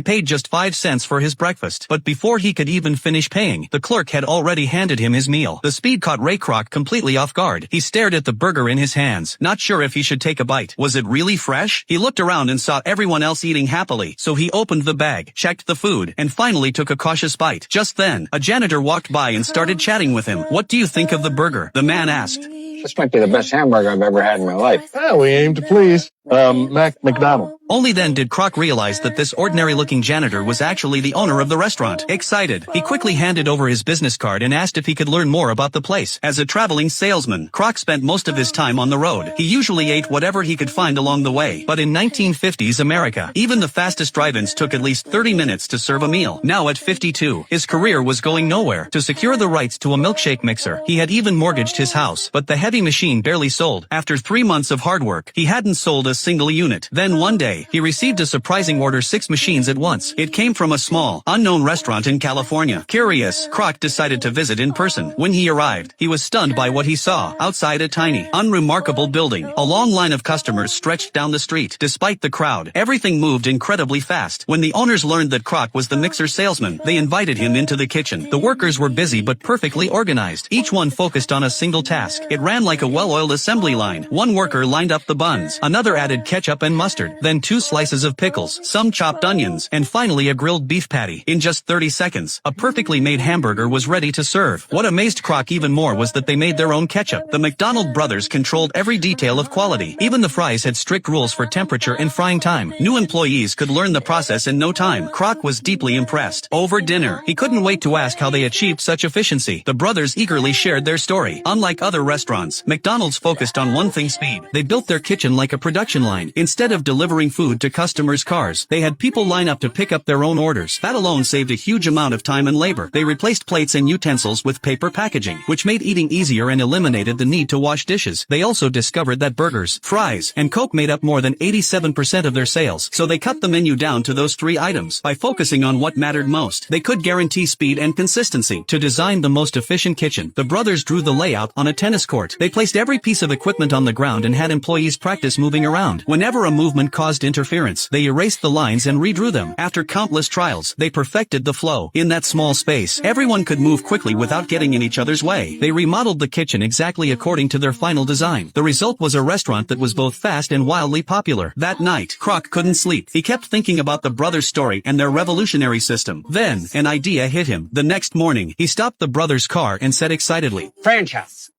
paid just 5 cents for his breakfast. But before he could even finish paying, the clerk had already handed him his meal. The speed caught Ray Kroc completely off guard. He stared at the burger in his hands, not sure if he should take a bite. Was it really fresh? He looked around and saw everyone else eating happily, so he opened the bag, checked the food, and finally took a cautious bite. Just then, a janitor walked by and started chatting with him. "What do you think of the burger?" the man asked. "This might be the best hamburger I've ever had in my life." Yeah, we aim to please. McDonald. Only then did Kroc realize that this ordinary-looking janitor was actually the owner of the restaurant. Excited, he quickly handed over his business card and asked if he could learn more about the place. As a traveling salesman, Kroc spent most of his time on the road. He usually ate whatever he could find along the way. But in 1950s America, even the fastest drive-ins took at least 30 minutes to serve a meal. Now at 52, his career was going nowhere. To secure the rights to a milkshake mixer, he had even mortgaged his house. But the heavy machine barely sold. After 3 months of hard work, he hadn't sold a single unit. Then one day, he received a surprising order: 6 machines at once. It came from a small, unknown restaurant in California. Curious, Kroc decided to visit in person. When he arrived, he was stunned by what he saw. Outside a tiny, unremarkable building, a long line of customers stretched down the street. Despite the crowd, everything moved incredibly fast. When the owners learned that Kroc was the mixer salesman, they invited him into the kitchen. The workers were busy but perfectly organized. Each one focused on a single task. It ran like a well-oiled assembly line. One worker lined up the buns, another added ketchup and mustard, then 2 slices of pickles, some chopped onions, and finally a grilled beef patty. In just 30 seconds, a perfectly made hamburger was ready to serve. What amazed Kroc even more was that they made their own ketchup. The McDonald brothers controlled every detail of quality. Even the fries had strict rules for temperature and frying time. New employees could learn the process in no time. Kroc was deeply impressed. Over dinner, he couldn't wait to ask how they achieved such efficiency. The brothers eagerly shared their story. Unlike other restaurants, McDonald's focused on one thing: speed. They built their kitchen like a production line. Instead of delivering food to customers' cars, they had people line up to pick up their own orders. That alone saved a huge amount of time and labor. They replaced plates and utensils with paper packaging, which made eating easier and eliminated the need to wash dishes. They also discovered that burgers, fries, and Coke made up more than 87% of their sales, so they cut the menu down to those 3 items. By focusing on what mattered most, they could guarantee speed and consistency. To design the most efficient kitchen, the brothers drew the layout on a tennis court. They placed every piece of equipment on the ground and had employees practice moving around. Whenever a movement caused interference, they erased the lines and redrew them. After countless trials, they perfected the flow. In that small space, everyone could move quickly without getting in each other's way. They remodeled the kitchen exactly according to their final design. The result was a restaurant that was both fast and wildly popular. That night, Kroc couldn't sleep. He kept thinking about the brothers' story and their revolutionary system. Then, an idea hit him. The next morning, he stopped the brothers' car and said excitedly, "Franchise.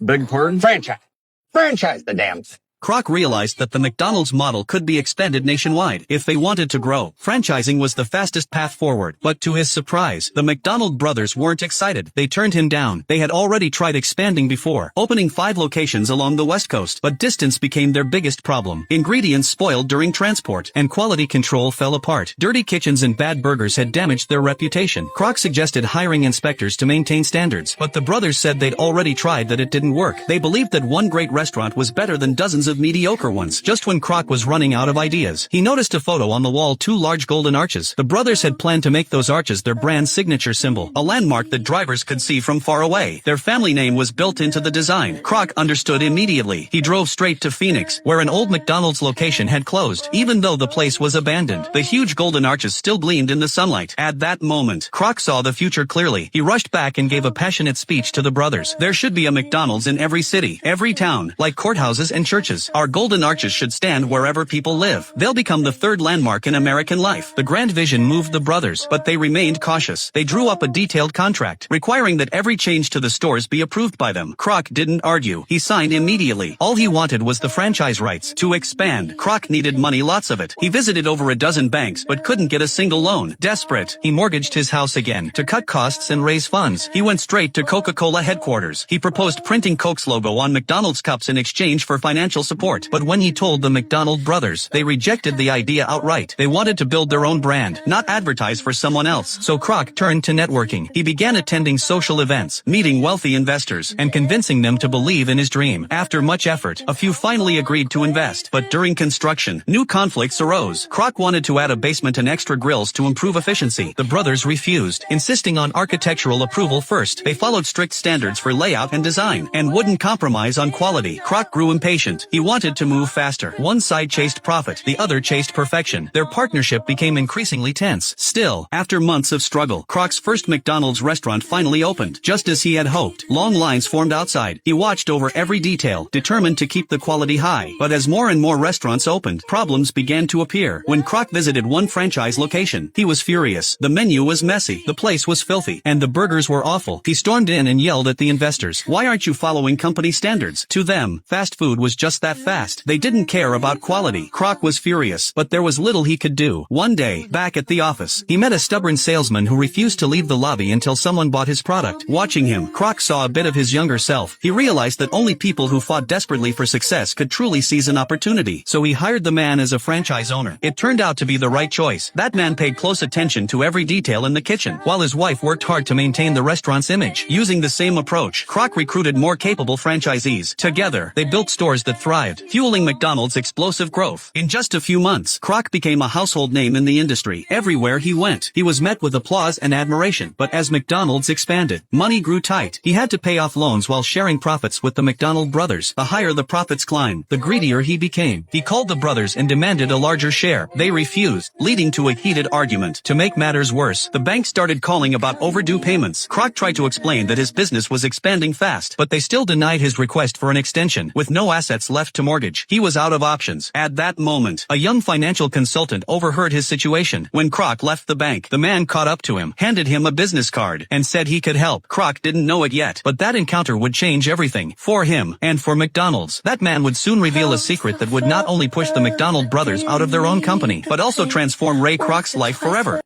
Beg pardon? Franchise. Franchise the damn thing." Kroc realized that the McDonald's model could be expanded nationwide if they wanted to grow. Franchising was the fastest path forward, but to his surprise, the McDonald brothers weren't excited. They turned him down. They had already tried expanding before, opening 5 locations along the West Coast, but distance became their biggest problem. Ingredients spoiled during transport, and quality control fell apart. Dirty kitchens and bad burgers had damaged their reputation. Kroc suggested hiring inspectors to maintain standards, but the brothers said they'd already tried that it didn't work. They believed that one great restaurant was better than dozens of mediocre ones. Just when Kroc was running out of ideas, he noticed a photo on the wall: 2 large golden arches. The brothers had planned to make those arches their brand signature symbol, a landmark that drivers could see from far away. Their family name was built into the design. Kroc understood immediately. He drove straight to Phoenix, where an old McDonald's location had closed. Even though the place was abandoned, the huge golden arches still gleamed in the sunlight. At that moment, Kroc saw the future clearly. He rushed back and gave a passionate speech to the brothers. There should be a McDonald's in every city, every town, like courthouses and churches. Our golden arches should stand wherever people live. They'll become the 3rd landmark in American life. The grand vision moved the brothers, but they remained cautious. They drew up a detailed contract, requiring that every change to the stores be approved by them. Kroc didn't argue. He signed immediately. All he wanted was the franchise rights to expand. Kroc needed money, lots of it. He visited over a dozen banks, but couldn't get a single loan. Desperate, he mortgaged his house again. To cut costs and raise funds, he went straight to Coca-Cola headquarters. He proposed printing Coke's logo on McDonald's cups in exchange for financial support. But when he told the McDonald brothers, they rejected the idea outright. They wanted to build their own brand, not advertise for someone else. So Kroc turned to networking. He began attending social events, meeting wealthy investors, and convincing them to believe in his dream. After much effort, a few finally agreed to invest. But during construction, new conflicts arose. Kroc wanted to add a basement and extra grills to improve efficiency. The brothers refused, insisting on architectural approval first. They followed strict standards for layout and design, and wouldn't compromise on quality. Kroc grew impatient. He wanted to move faster. One side chased profit, the other chased perfection. Their partnership became increasingly tense. Still, after months of struggle, Croc's first McDonald's restaurant finally opened. Just as he had hoped, long lines formed outside. He watched over every detail, determined to keep the quality high. But as more and more restaurants opened, problems began to appear. When Croc visited one franchise location, he was furious. The menu was messy, the place was filthy, and the burgers were awful. He stormed in and yelled at the investors, "Why aren't you following company standards?" To them, fast food was just that fast. They didn't care about quality. Croc was furious, but there was little he could do. One day, back at the office, he met a stubborn salesman who refused to leave the lobby until someone bought his product. Watching him, Croc saw a bit of his younger self. He realized that only people who fought desperately for success could truly seize an opportunity. So he hired the man as a franchise owner. It turned out to be the right choice. That man paid close attention to every detail in the kitchen, while his wife worked hard to maintain the restaurant's image. Using the same approach, Croc recruited more capable franchisees. Together, they built stores that thrived, fueling McDonald's explosive growth. In just a few months, Croc became a household name in the industry. Everywhere he went, he was met with applause and admiration. But as McDonald's expanded, money grew tight. He had to pay off loans while sharing profits with the McDonald brothers. The higher the profits climbed, the greedier he became. He called the brothers and demanded a larger share. They refused, leading to a heated argument. To make matters worse, the bank started calling about overdue payments. Croc tried to explain that his business was expanding fast, but they still denied his request for an extension. With no assets left to mortgage, he was out of options. At that moment, a young financial consultant overheard his situation. When Croc left the bank, the man caught up to him, handed him a business card, and said he could help. Croc didn't know it yet, but that encounter would change everything. For him, and for McDonald's. That man would soon reveal a secret that would not only push the McDonald brothers out of their own company, but also transform Ray Kroc's life forever.